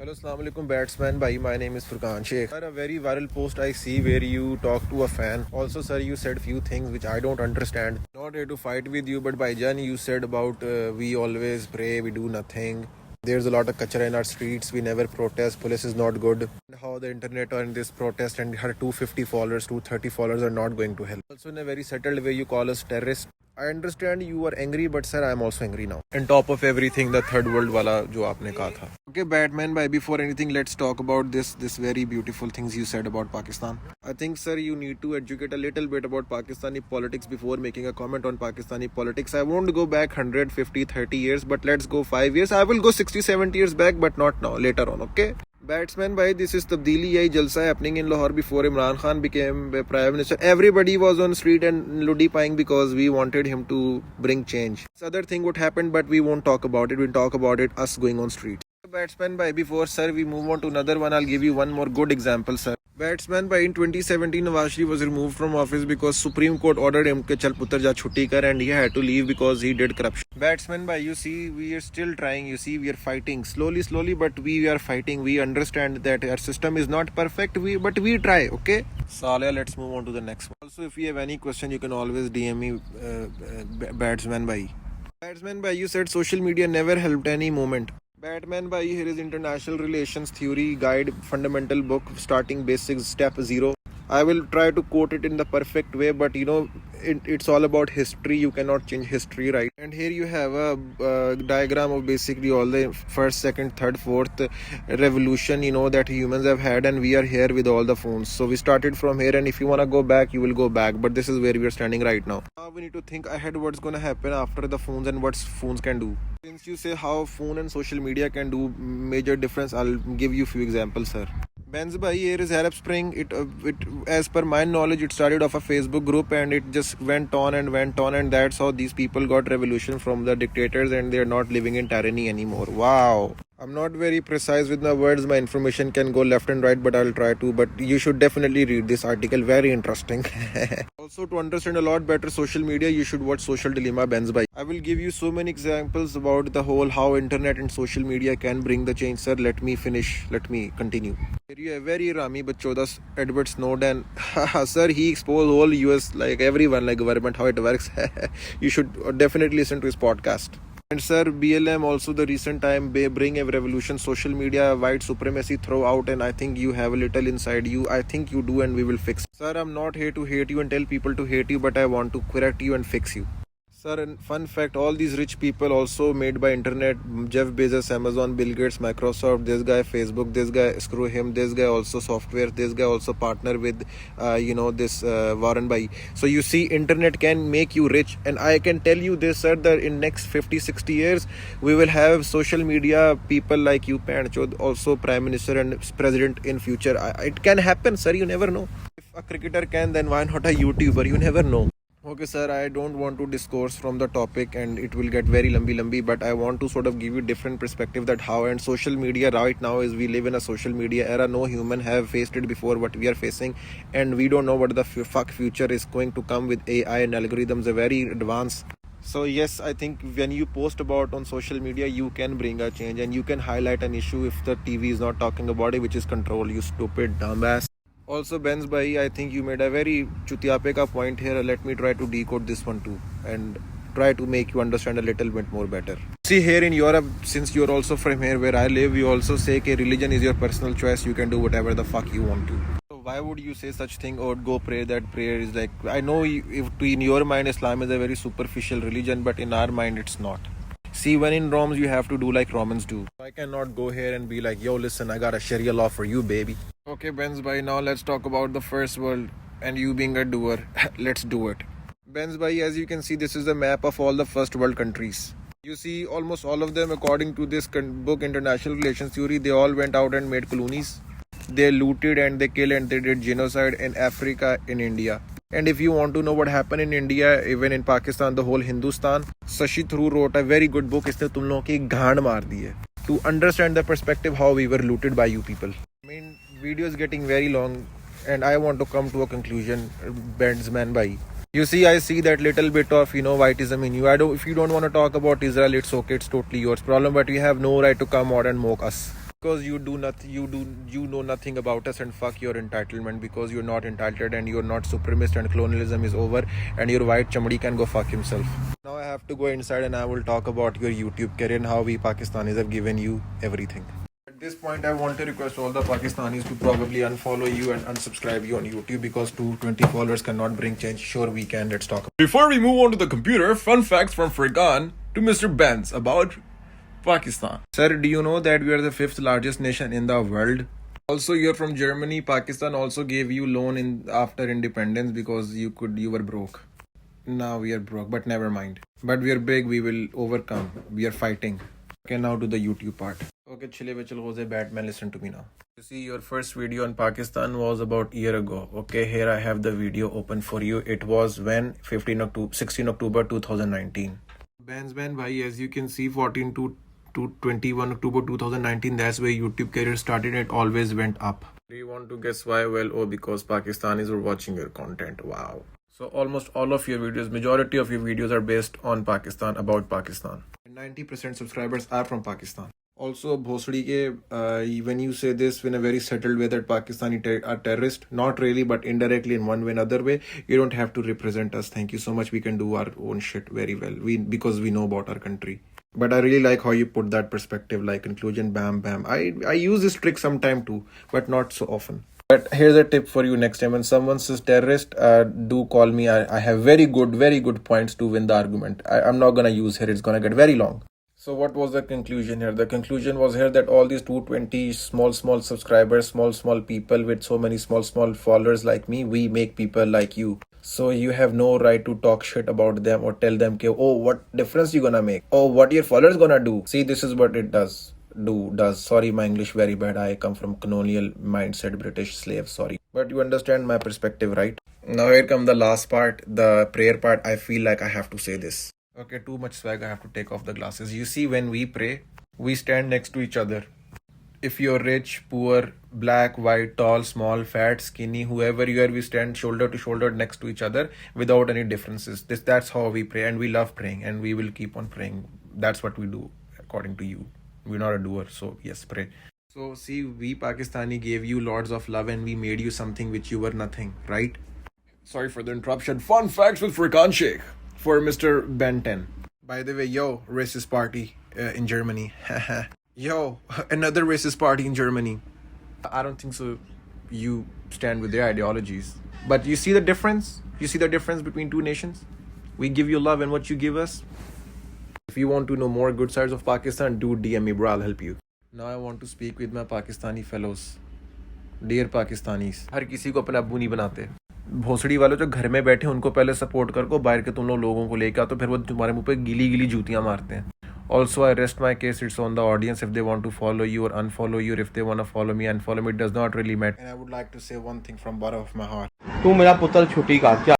Hello, Assalamu alaikum, batsman. Bhai, my name is Furqan Sheikh. Sir, a very viral post I see where you talk to a fan. Also, sir, you said few things which I don't understand. Not here to fight with you, but by Jan, you said about we always pray, we do nothing. There's a lot of kachara in our streets. We never protest. Police is not good. How the internet are in this protest and her 250 followers, 230 followers are not going to help. Also, in a very settled way, you call us terrorists. I understand you are angry, but sir, I am also angry now. On top of everything, the third world wala jo aapne kaha tha. Okay, Batman, bhai, before anything, let's talk about this very beautiful things you said about Pakistan. I think, sir, you need to educate a little bit about Pakistani politics before making a comment on Pakistani politics. I won't go back 150, 30 years, but let's go 5 years. I will go 60, 70 years back, but not now, later on, okay? Batsman, bhai, this is Tabdeeli Yai Jalsa happening in Lahore before Imran Khan became Prime Minister. Everybody was on street and Ludi Paying because we wanted him to bring change. This other thing what happened, but we won't talk about it. We'll talk about it, us going on street. Batsman, bhai, before, sir, we move on to another one, I'll give you one more good example, sir. Batsman, bhai, in 2017, Nawaz Sharif was removed from office because Supreme Court ordered him to chal putar ja chutti kar, and he had to leave because he did corruption. Batsman, bhai, you see, we are still trying. You see, we are fighting slowly, but we are fighting. We understand that our system is not perfect, but we try, okay? Salia, let's move on to the next one. Also, if you have any question, you can always DM me, Batsman, bhai. Batsman, bhai, you said social media never helped any moment. Batman, by here is International Relations Theory Guide, fundamental book, starting basics, step 0. I will try to quote it in the perfect way, but it's all about history. You cannot change history, right? And here you have a diagram of basically all the first, second, third, fourth revolution, that humans have had, and we are here with all the phones. So we started from here, and if you want to go back, you will go back. But this is where we are standing right now. Now we need to think ahead what's going to happen after the phones and what phones can do. Since you say how phone and social media can do major difference, I'll give you a few examples, sir. Benz bhai, here is Arab Spring. It as per my knowledge, it started off a Facebook group and it just went on, and that's how these people got revolution from the dictators, and they're not living in tyranny anymore. Wow. I'm not very precise with my words. My information can go left and right, but I'll try to. But you should definitely read this article. Very interesting. Also, to understand a lot better social media, you should watch Social Dilemma, Benz bhai. I will give you so many examples about the whole how internet and social media can bring the change, sir. Let me finish. Let me continue. Here you have very Rami Bachodas, Edward Snowden. Sir, he exposed whole US, like everyone, like government, how it works. You should definitely listen to his podcast. And sir, BLM also the recent time bring a revolution, social media, white supremacy throw out, and I think you have a little inside you. I think you do, and we will fix. Sir, I'm not here to hate you and tell people to hate you, but I want to correct you and fix you. Sir, and fun fact, all these rich people also made by internet. Jeff Bezos, Amazon, Bill Gates, Microsoft, this guy, Facebook, this guy, screw him, this guy also software, this guy also partner with, this Warren Bai. So you see, internet can make you rich. And I can tell you this, sir, that in next 50, 60 years, we will have social media people like you, Panchod, also Prime Minister and President in future. It can happen, sir, you never know. If a cricketer can, then why not a YouTuber? You never know. Okay, sir, I don't want to discourse from the topic and it will get very lumby, but I want to sort of give you different perspective that how, and social media right now is, we live in a social media era. No human have faced it before what we are facing, and we don't know what the fuck future is going to come with AI and algorithms are very advanced. So yes, I think when you post about on social media, you can bring a change and you can highlight an issue if the TV is not talking about it, which is control, you stupid dumbass. Also, Benz bhai, I think you made a very chutiape ka point here. Let me try to decode this one too and try to make you understand a little bit more better. See, here in Europe, since you're also from here where I live, you also say that religion is your personal choice. You can do whatever the fuck you want to. So why would you say such thing or go pray? That prayer is like, I know if in your mind Islam is a very superficial religion, but in our mind it's not. See, when in Rome, you have to do like Romans do. I cannot go here and be like, yo, listen, I got a Sharia law for you, baby. Okay, Benz bhai, now let's talk about the first world and you being a doer. Let's do it. Benz bhai, as you can see, this is a map of all the first world countries. You see, almost all of them, according to this book, International Relations Theory, they all went out and made colonies. They looted and they killed and they did genocide in Africa, in India. And if you want to know what happened in India, even in Pakistan, the whole Hindustan, Shashi Tharoor wrote a very good book. इसने तुम लोगों की गांड मार दी है. To understand the perspective how we were looted by you people. I mean, video is getting very long, and I want to come to a conclusion. Bandsman bhai. You see, I see that little bit of whiteism in you. If you don't want to talk about Israel, it's okay. It's totally yours problem. But you have no right to come out and mock us. Because you know nothing about us, and fuck your entitlement, because you're not entitled and you're not supremacist and colonialism is over and your white chamdi can go fuck himself. Now I have to go inside and I will talk about your YouTube career and how we Pakistanis have given you everything. At this point, I want to request all the Pakistanis to probably unfollow you and unsubscribe you on YouTube, because 220 followers cannot bring change. Sure, we can. Let's talk. Before we move on to the computer, fun facts from Furqan to Mr. Benz about Pakistan. Sir, do you know that we are the 5th largest nation in the world? Also, you're from Germany. Pakistan also gave you loan in after independence because you were broke. Now we are broke, but never mind. But we are big. We will overcome. We are fighting. Okay, now to the YouTube part. Okay, chile vechal goze Batman, listen to me now. You see, your first video on Pakistan was about a year ago. Okay, here I have the video open for you. It was when 16 October 2019. Benz bhai, as you can see, 14 to 21 October 2019, that's where YouTube career started. It always went up. Do you want to guess why? Well, because Pakistanis were watching your content. Wow. So almost all of your videos, majority of your videos are based on Pakistan, about Pakistan. 90% subscribers are from Pakistan. Also, Bhosdi ke, when you say this in a very settled way that Pakistani are terrorists, not really, but indirectly in one way or another way, you don't have to represent us. Thank you so much. We can do our own shit very well. Because we know about our country. But I really like how you put that perspective, like conclusion, bam, bam. I use this trick sometime too, but not so often. But here's a tip for you next time. When someone says terrorist, do call me. I have very good points to win the argument. I'm not gonna use here. It's gonna get very long. So what was the conclusion here? The conclusion was here that all these 220 small subscribers, small people with so many small followers like me, we make people like you. So you have no right to talk shit about them or tell them, oh, what difference you gonna make? Oh, what your followers gonna do? See, this is what it does. Sorry, my English very bad. I come from colonial mindset, British slave, sorry. But you understand my perspective, right? Now here come the last part, the prayer part. I feel like I have to say this. Okay, too much swag. I have to take off the glasses. You see, when we pray, we stand next to each other. If you're rich, poor, black, white, tall, small, fat, skinny, whoever you are, we stand shoulder to shoulder next to each other without any differences. That's how we pray, and we love praying, and we will keep on praying. That's what we do, according to you. We're not a doer, so yes, pray. So see, we Pakistani gave you lots of love, and we made you something which you were nothing, right? Sorry for the interruption. Fun facts with Furqan Sheikh for Mr. Ben 10. By the way, yo, racist party in Germany. Yo, another racist party in Germany. I don't think so. You stand with their ideologies. But you see the difference? You see the difference between two nations? We give you love and what you give us? If you want to know more good sides of Pakistan, do DM me, bro. I'll help you. Now I want to speak with my Pakistani fellows. Dear Pakistanis. हर किसी को अपना अब्बू नहीं बनाते. भोसड़ी वालों जो घर में बैठे उनको पहले सपोर्ट कर को, बाहर के तुम लोगों को लेकर आओ तो फिर वो तुम्हारे मुंह पे गीली जूतियां मारते हैं. Also, I rest my case. It's on the audience if they want to follow you or unfollow you. If they want to follow me, unfollow me. It does not really matter. And I would like to say one thing from bottom of my heart. तू मेरा पुत्र छुट्टी का क्या